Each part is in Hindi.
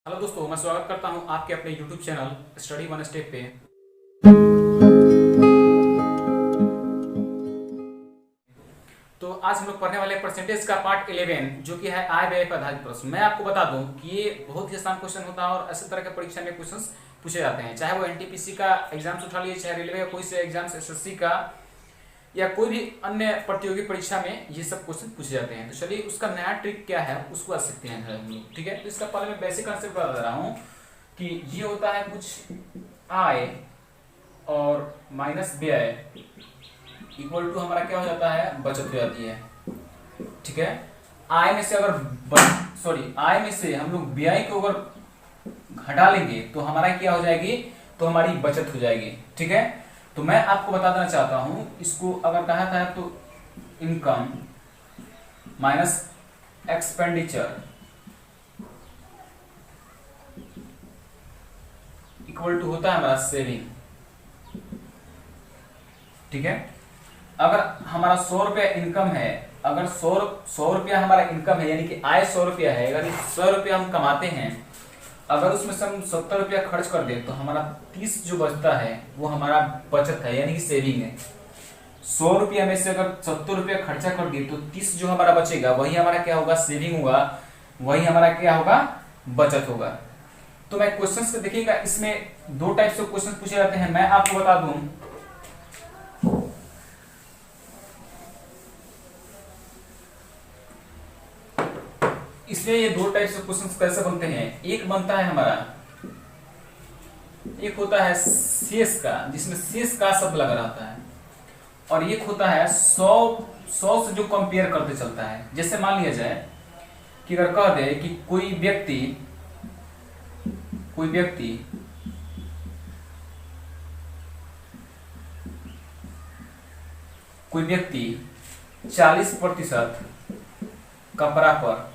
हेलो दोस्तों, मैं स्वागत करता हूं आपके अपने YouTube channel study one step पे। तो आज हम लोग पढ़ने वाले परसेंटेज का पार्ट 11 जो कि है आय व्यय पर आधारित प्रश्न। मैं आपको बता दूं कि ये बहुत ही आसान क्वेश्चन होता है और ऐसे तरह के परीक्षा में क्वेश्चंस पूछे जाते हैं, चाहे वो एनटीपीसी का एग्जाम्स उठा लीजिए, चाहे रेलवे का कोई से एग्जाम्स, एसएससी का या कोई भी अन्य प्रतियोगी परीक्षा में ये सब क्वेश्चन पूछे जाते हैं। तो चलिए उसका नया ट्रिक क्या है उसको आज सीखते हैं हम लोग। ठीक है, तो इसका पहले मैं बेसिक कॉन्सेप्ट बता दे रहा हूँ कि ये होता है कुछ आय और माइनस व्यय इक्वल टू हमारा क्या हो जाता है, बचत हो जाती है। ठीक है, आय में से आय में से हम लोग व्यय को अगर घटा लेंगे तो हमारा क्या हो जाएगी, तो हमारी बचत हो जाएगी। ठीक है, तो मैं आपको बता देना चाहता हूं, इसको अगर कहा था तो income minus expenditure equal to होता है हमारा सेविंग। ठीक है, अगर हमारा 100 रुपया इनकम है, अगर 100 रुपया हमारा इनकम है यानी कि आय 100 रुपया है, अगर 100 रुपया हम कमाते हैं, अगर उसमें से हम 70 रुपया खर्च कर दे तो हमारा 30 जो बचता है वो हमारा बचत है यानी कि सेविंग है। 100 रुपया में से अगर 70 रुपया खर्चा कर दिए तो 30 जो हमारा बचेगा वही हमारा क्या होगा, सेविंग होगा, वही हमारा क्या होगा, बचत होगा। तो मैं क्वेश्चंस को देखिएगा, इसमें दो टाइप से क्वेश्चन पूछे जाते हैं। मैं आपको बता दूं, इसमें ये दो टाइप से क्वेश्चंस कैसे बनते हैं। एक बनता है हमारा, एक होता है शेष का, जिसमें शेष का शब्द लगा रहता है, और एक होता है 100 से जो कंपेयर करते चलता है। जैसे मान लिया जाए कि अगर कह दे कि कोई व्यक्ति 40% कपड़ा पर,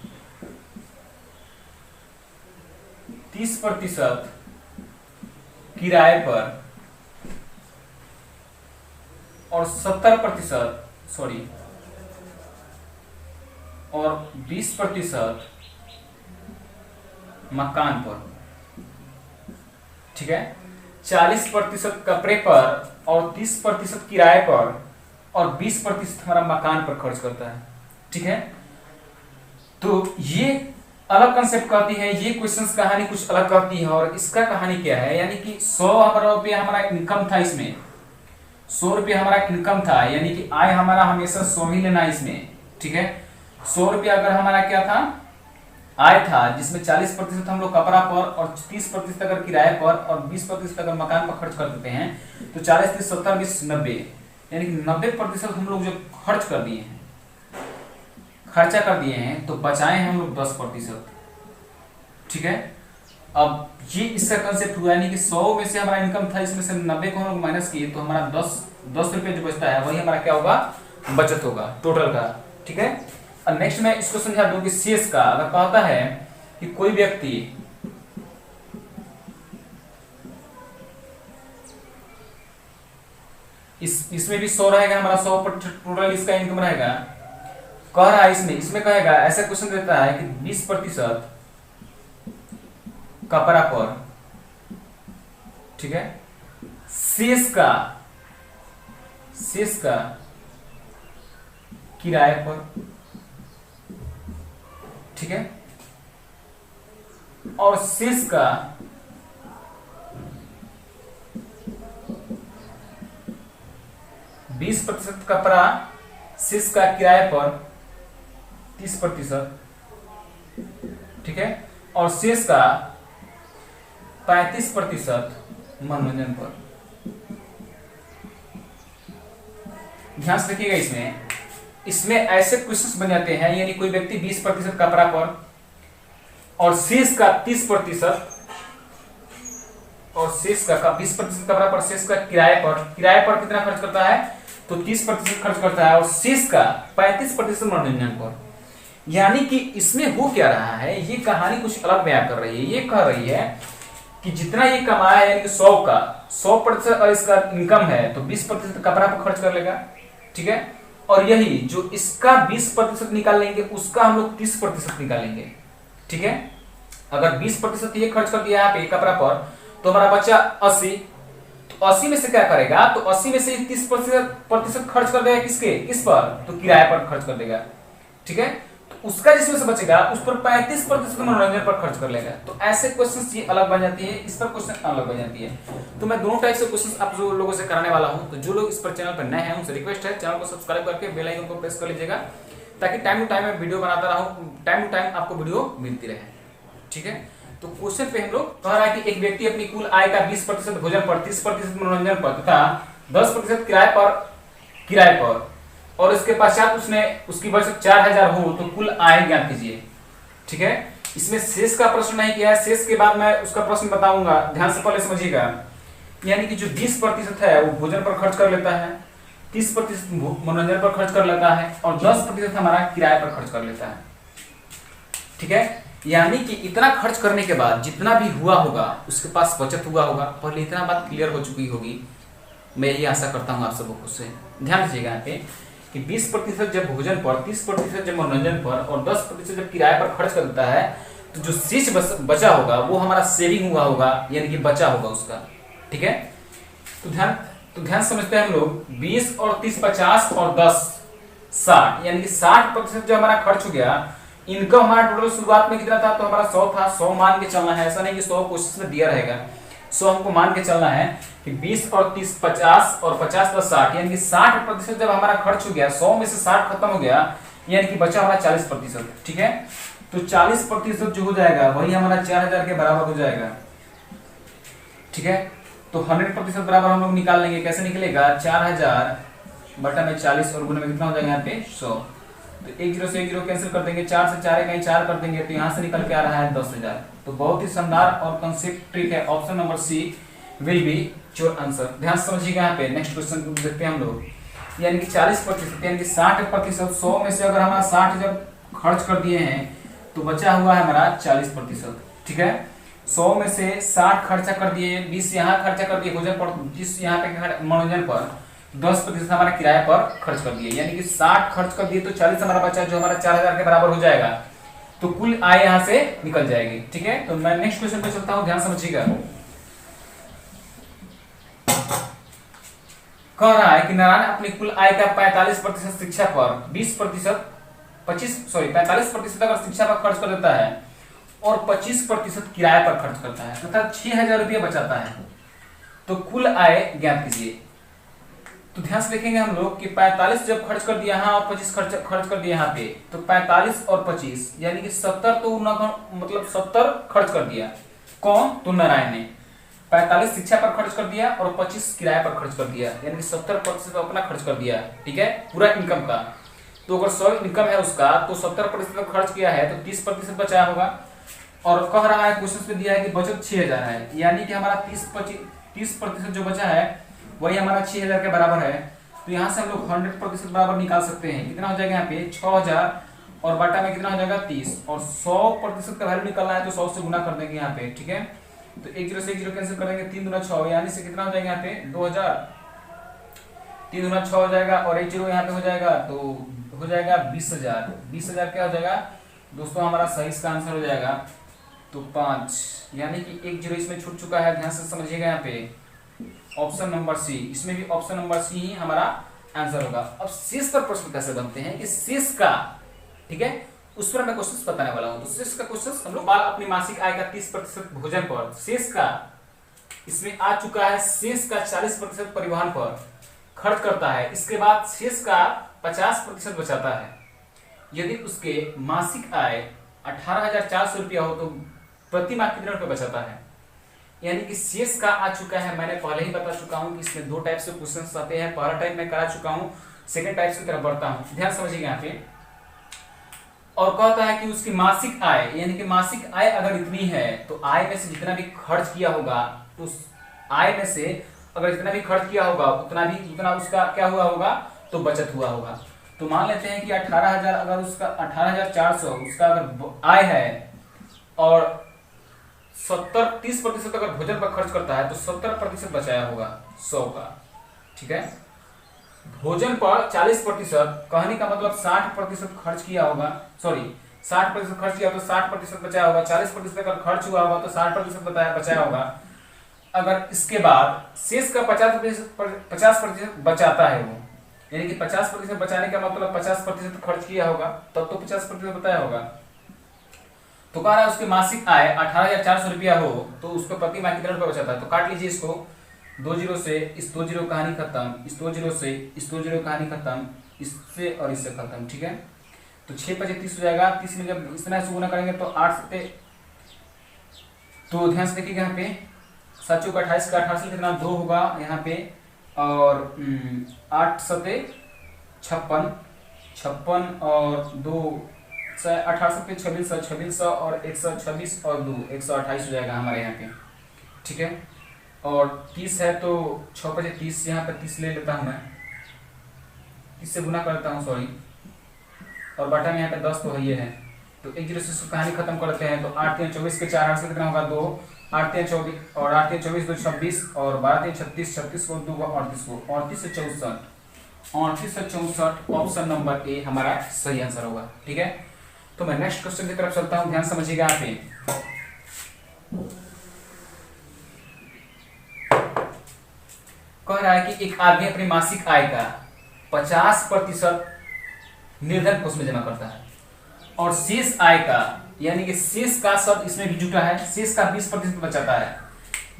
30% किराए पर और 20% मकान पर। ठीक है, 40% कपड़े पर और 30% किराए पर और 20% हमारा मकान पर खर्च करता है। ठीक है, तो ये अलग कंसेप्ट कहती है, ये क्वेश्चंस कहानी कुछ अलग कहती है। और इसका कहानी क्या है, यानी कि 100 रुपया हमारा इनकम था, इसमें 100 रुपया हमारा इनकम था, यानी कि आय हमारा हमेशा 100 ही लेना इसमें। ठीक है, 100 रुपया अगर हमारा क्या था, आय था, जिसमें 40% हम लोग कपड़ा पर और 30% अगर किराए पर और 20% अगर मकान पर खर्च कर देते हैं, तो 40, 30, 70, 20, 90 यानी कि 90% हम लोग जो खर्च कर दिए हैं, खर्चा कर दिए हैं, तो बचाए हैं हम लोग 10%। ठीक है, अब ये इसका कंसेप्ट हुआ, यानी कि 100 में से हमारा इनकम था, इसमें से 90 को हम लोग माइनस किए तो हमारा 10 रुपये जो बचता है वही हमारा क्या होगा, बचत होगा टोटल का। ठीक है, और नेक्स्ट मैं इसको समझा दूं कि शेष का अगर कहता है कि कोई व्यक्ति इसमें भी 100 रहेगा, हमारा 100% टोटल इसका इनकम रहेगा, कह रहा है इसमें कहेगा, ऐसा क्वेश्चन देता है कि 20% कपड़ा पर, ठीक है, शेष का किराए पर। ठीक है, और शेष का 20% कपड़ा, शेष का किराए पर 30%। ठीक है, और शेष का 35% मनोरंजन पर। ध्यान से देखिएगा, इसमें ऐसे क्वेश्चंस बन जाते हैं, यानी कोई व्यक्ति 20% कपड़ा पर और शेष का 30% और शेष का 20% कपड़ा पर, शेष का किराए पर कितना खर्च करता है, तो 30% खर्च करता है, और शेष का 35% मनोरंजन पर। यानी कि इसमें हो क्या रहा है, ये कहानी कुछ अलग बयां कर रही है। ये कह रही है कि जितना ये कमाया है, यानी कि 100% अगर इसका इनकम है तो 20% कपड़ा पर खर्च कर लेगा। ठीक है, और यही जो इसका 20% निकाल लेंगे उसका हम लोग 30% निकालेंगे। ठीक है, अगर 20% ये खर्च कर दिया यहाँ पे कपड़ा पर, तो हमारा बचा 80। तो 80 में से क्या करेगा, तो 80 में से 30% खर्च कर देगा किस पर, तो किराए पर खर्च कर देगा। ठीक है, तो उसका जिसमें से बचेगा उस पर 35% मनोरंजन पर खर्च कर लेगा। तो ऐसे क्वेश्चंस ये अलग बन जाती है, इस पर क्वेश्चन अलग बन जाती है। तो मैं दोनों टाइप से क्वेश्चंस आप जो लोगों से कराने वाला हूं। तो जो लोग इस पर चैनल पर नए हैं उनसे रिक्वेस्ट है चैनल को सब्सक्राइब करके बेल आइकन को प्रेस कर लीजिएगा, ताकि टाइम टू टाइम मैं वीडियो बनाता रहूं, टाइम टू टाइम आपको वीडियो मिलती रहे। ठीक है, तो क्वेश्चन पे हम लोग कह रहा है कि एक व्यक्ति अपनी कुल आय का 20% भोजन पर, 30% मनोरंजन पर तथा 10% किराए पर और इसके पश्चात उसकी बचत 4000 हो तो कुल आय ज्ञात कीजिए। ठीक है, इसमें शेष का प्रश्न नहीं किया है, शेष के बाद मैं उसका प्रश्न बताऊंगा, ध्यान से पहले समझिएगा। यानी कि जो 20% है वो भोजन पर खर्च कर लेता है, 30% मनोरंजन पर खर्च कर लेता है और 10% हमारा किराए पर खर्च कर लेता है। ठीक है, यानी कि इतना खर्च करने के बाद जितना भी हुआ होगा उसके पास बचत हुआ होगा। पहले इतना बात क्लियर हो चुकी होगी, मैं यही आशा करता हूँ आप सबको से। ध्यान दीजिएगा यहाँ पे कि 20% जब भोजन पर, 30% जब मनोरंजन पर और 10% जब किराए पर खर्च कर देता है, तो जो शेष बचा होगा वो हमारा सेविंग हुआ होगा, यानी कि बचा होगा उसका। ठीक है, तो ध्यान समझते हैं हम लोग। 20 और 30 50 और 10 60, यानी कि 60% जो हमारा खर्च हो गया। इनकम हमारा टोटल शुरुआत में कितना था, तो हमारा 100 था। 100 मान के चलना है, ऐसा नहीं कि 100 क्वेश्चन में दिया रहेगा, 100 हमको मान के चलना है कि 20 और 30 50 और 50 + 60, यानी कि 60% जब हमारा खर्च हो गया, 100 में से 60 खत्म हो गया, यानी कि बचा हमारा 40%। ठीक है, तो 40% जो हो जाएगा वही हमारा 4000 के बराबर हो जाएगा। ठीक है, तो 100% बराबर हम लोग निकाल लेंगे। कैसे निकलेगा, 4000 बटा में 40 और गुणे में कितना हो जाएगा यहाँ पे 100। तो 1 0 से 1 0 कैंसिल कर देंगे, 4 से 4 कहीं 4 कर देंगे, तो यहाँ से निकल के आ रहा है 10,000। तो बहुत ही शानदार और कंसेप्ट ट्रिक है। Option number C will be your answer. ध्यान समझिएगा यहाँ पे। नेक्स्ट क्वेश्चन को देखते हैं हम लोग। यानी कि 40%, यानी कि 60%, 100 में से अगर हमारा 60 जब खर्च कर दिए हैं तो बचा हुआ है हमारा 40%। ठीक है, 100 में से 60 खर्चा कर दिए, 20 यहाँ खर्चा कर दिए भोजन पर, 20 यहाँ पे मनोरंजन पर, 10% हमारा किराए पर खर्च कर दिए, यानी कि 60 खर्च कर दिए तो 40 हमारा बचा, जो हमारा 4000 के बराबर हो जाएगा। तो कुल आय यहाँ से निकल जाएगी। ठीक है, तो मैं नेक्स्ट क्वेश्चन पे चलता हूं, ध्यान समझिएगा। कह रहा है कि नारायण अपनी कुल आय का 45% शिक्षा पर, 45% अगर शिक्षा पर खर्च कर देता है और 25% किराए पर खर्च करता है तथा 6000 रुपया बचाता है, तो कुल आय ज्ञात कीजिए। तो ध्यान से देखेंगे हम लोग कि 45 जब खर्च कर दिया यहाँ और 25 खर्च कर दिया यहाँ पे, तो 45 और 25 यानी कि 70, तो मतलब 70 खर्च कर दिया। कौन, तो नारायण ने 45 शिक्षा पर खर्च कर दिया और 25 किराए पर खर्च कर दिया, यानी कि 70% अपना खर्च कर दिया। ठीक है, पूरा इनकम का। तो अगर 100 इनकम है उसका, तो 70% खर्च किया है तो 30% बचाया होगा। और कह रहा है क्वेश्चन में दिया है कि बचत 6000 है, यानी कि हमारा 30% जो बचा है वही हमारा 6000 के बराबर है। तो यहाँ से हम लोग 100% बराबर निकाल सकते हैं। कितना हो जाएगा यहाँ पे 6000 और बटा में कितना हो जाएगा 30, और 100% का वैल्यू निकालना है तो 100 से गुना कर देंगे यहाँ पे। ठीक है, तो 1 0 से 1 0 कैंसिल कर देंगे, 3 दूना 6, यानी से कितना हो जाएगा यहाँ पे 2000, 3 दूना 6 हो जाएगा और 1 0 यहाँ पे हो जाएगा, तो हो जाएगा 20000। 20000 क्या हो जाएगा दोस्तों, हमारा सही इसका आंसर हो जाएगा तो 5, यानी कि 1 0 इसमें छूट चुका है। ध्यान से समझिएगा यहाँ पे ऑप्शन नंबर सी, इसमें भी ऑप्शन नंबर सी ही हमारा आंसर होगा। अब शेष पर प्रश्न कैसे बनते हैं कि शेष का, ठीक है, उस पर मैं क्वेश्चन बताने वाला हूं। तो शेष का क्वेश्चन हम लोग अपनी मासिक आय का 30% भोजन पर, शेष का इसमें आ चुका है, शेष का 40% परिवहन पर खर्च करता है, इसके बाद शेष का 50% बचाता है। यदि उसके मासिक आय 18,400 रुपया हो तो प्रति माह कितने रुपए बचाता है, यानी कि शेष का आ चुका है। मैंने पहले ही बता चुका हूं कि इसमें 2 टाइप से क्वेश्चंस आते हैं। पहला टाइप मैं करा चुका हूं, सेकंड टाइप की तरफ बढ़ता हूं, ध्यान समझिएगा यहाँ पे। और कहता है कि उसकी मासिक आय, यानी कि मासिक आय अगर इतनी है तो आय में से जितना भी खर्च किया होगा, तो आय में से अगर जितना भी खर्च किया होगा उतना उसका क्या हुआ होगा, तो बचत हुआ होगा। तो मान लेते हैं कि 18,000 अगर उसका 18,400 उसका अगर आय है और 30% अगर भोजन पर खर्च करता है तो 70% बचाया होगा 100 का। ठीक है, भोजन पर 40%, कहने का मतलब 60% खर्च किया होगा, सॉरी 60% खर्च किया तो 60% बचाया होगा, 40% अगर खर्च हुआ होगा तो 60% बचाया होगा। अगर इसके बाद शेष का 50% बचाता है वो, यानी कि 50% बचाने का मतलब 50% खर्च किया होगा तब तो 50% बताया होगा। तो कह रहा है उसकी मासिक आय 18,400 रुपया हो तो उसको प्रति माह कितना रुपया बचाता है। तो काट लीजिए इसको, 2 जीरो से इस 2 जीरो कहानी खत्म, इस 2 जीरो से इस 2 जीरो कहानी खत्म, इससे और इससे खत्म। ठीक है, तो 6 × 5 = 30 हो जाएगा। 30 में जब इतना से गुना करेंगे तो 8 से, तो ध्यान से देखिएगा यहाँ पे 7 × 4 = 28 का 28 से कितना 2 होगा यहाँ पे, और 8 × 7 = 56 और 2 18 × 7 = 2600 और 126 और 2 128 हो जाएगा हमारे यहाँ पे। ठीक है, और 30 है तो 6 × 5 = 30, यहाँ पे 30 ले लेता हूँ मैं, 30 से गुना करता हूँ सॉरी, और बटा में यहाँ पे 10 तो है ये है, तो 1 जीरो से इसको कहानी खत्म करते हैं। तो 8 × 3 = 24 के 4 8 से कितना होगा 2, 8 × 3 = 24 और 8 × 3 = 24 2 26 और 12 × 3 = 36 36 को 2 को 38 को 38 से 64 38 से 64 ऑप्शन नंबर ए हमारा सही आंसर होगा। ठीक है, तो मैं नेक्स्ट क्वेश्चन की तरफ चलता हूं, ध्यान समझिएगा यहाँ पे। कह रहा है कि एक आदमी अपनी मासिक आय का 50% निर्धन कोष में जमा करता है और शेष आय का, यानी कि शेष का शब्द इसमें भी जुटा है, शेष का 20% बचाता है,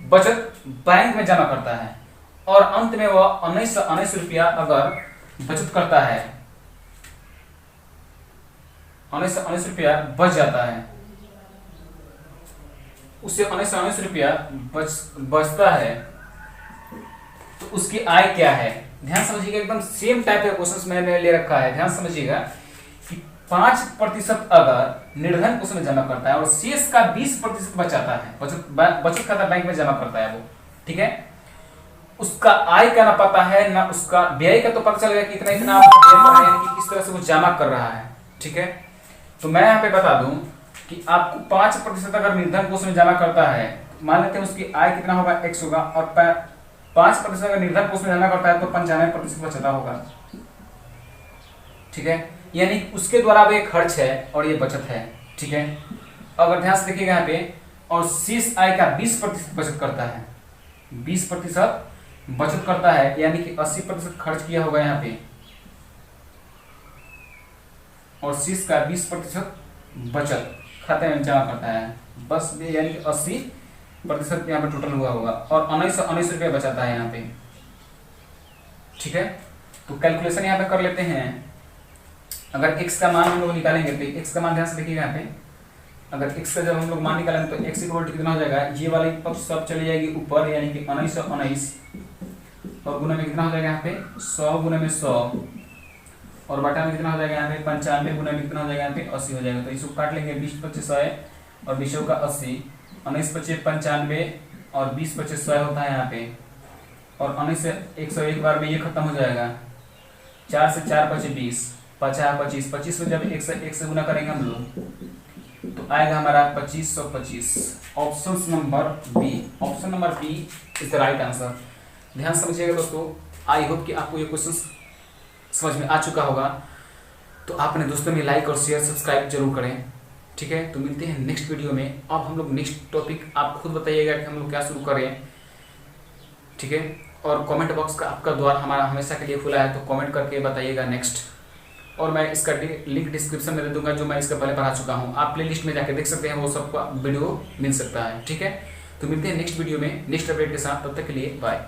बचत बैंक में जमा करता है और अंत में वह 19 रुपया अगर बचत करता है, 19 रुपया बच जाता है, उससे 19 रुपया बचता है, तो उसकी आय क्या है। ध्यान समझिएगा, एकदम सेम टाइप का क्वेश्चन मैंने ले रखा है। ध्यान समझिएगा कि 5% अगर निर्धन कोष में जमा करता है और शेष का 20% बचाता है, बचत खाता बैंक में जमा करता है वो। ठीक है, उसका आय का ना पता है ना उसका व्यय का, तो पता चल गया कि इतना इतना कि किस तरह से वो जमा कर रहा है। ठीक है, तो मैं यहाँ पे बता दूं कि आपको 5% अगर निर्धन कोष में जमा करता है, मान लेते हैं उसकी आय कितना होगा x होगा, और 5% अगर निर्धन कोष में जमा करता है तो 95% बचता होगा। ठीक है, यानी उसके द्वारा वो एक खर्च है और ये बचत है। ठीक है, अगर ध्यान से देखिएगा यहाँ पे, और शेष आय का 20% बचत करता है, 20% बचत करता है, यानी कि 80% खर्च किया होगा यहाँ पे, और शेष का 20% बचत खाते में जमा करता है, बस यानी कि 80% यहाँ पे टोटल हुआ होगा, और 19 रुपये बचाता है यहाँ पे। ठीक है, तो कैलकुलेशन यहाँ पे कर लेते हैं। अगर x का मान हम लोग निकालेंगे तो x का मान ध्यान से देखिएगा यहाँ पे, अगर x का जब हम लोग मान निकालेंगे तो x इक्वल टू कितना हो जाएगा, ये वाली पक्ष सब चली जाएगी ऊपर, यानी कि 19 और गुना में कितना हो जाएगा यहाँ पे 100 गुना में 100, और बटा में कितना हो जाएगा यहाँ पे 95 गुना में कितना हो जाएगा यहाँ पे 80 हो जाएगा। तो इसको काट लेंगे, 20 × 25 100 और 20 का 80, 19 × 25 95 और 20 × 25 100 होता है यहाँ पे, और 19 से 101 बार में ये खत्म हो जाएगा, 4 से 4 × 5 20 50 25 25 में जब 1 से गुना करेंगे हम लोग तो आएगा हमारा 2525। Option number B, option number B is the right answer. ध्यान समझिएगा दोस्तों, आई होप कि आपको ये क्वेश्चन समझ में आ चुका होगा। तो आप अपने दोस्तों में लाइक और शेयर सब्सक्राइब जरूर करें। ठीक है, तो मिलते हैं नेक्स्ट वीडियो में। अब हम लोग नेक्स्ट टॉपिक आप खुद बताइएगा कि हम लोग क्या शुरू करें। ठीक है, और कमेंट बॉक्स का आपका द्वार हमारा हमेशा के लिए खुला है, तो कमेंट करके बताइएगा नेक्स्ट। और मैं इसका लिंक डिस्क्रिप्शन में दे दूंगा, जो मैं इसका पहले पढ़ा चुका हूँ, आप प्लेलिस्ट में जाकर देख सकते हैं, वो सबका वीडियो मिल सकता है। ठीक है, तो मिलते हैं नेक्स्ट वीडियो में नेक्स्ट अपडेट के साथ, तब तक के लिए बाय।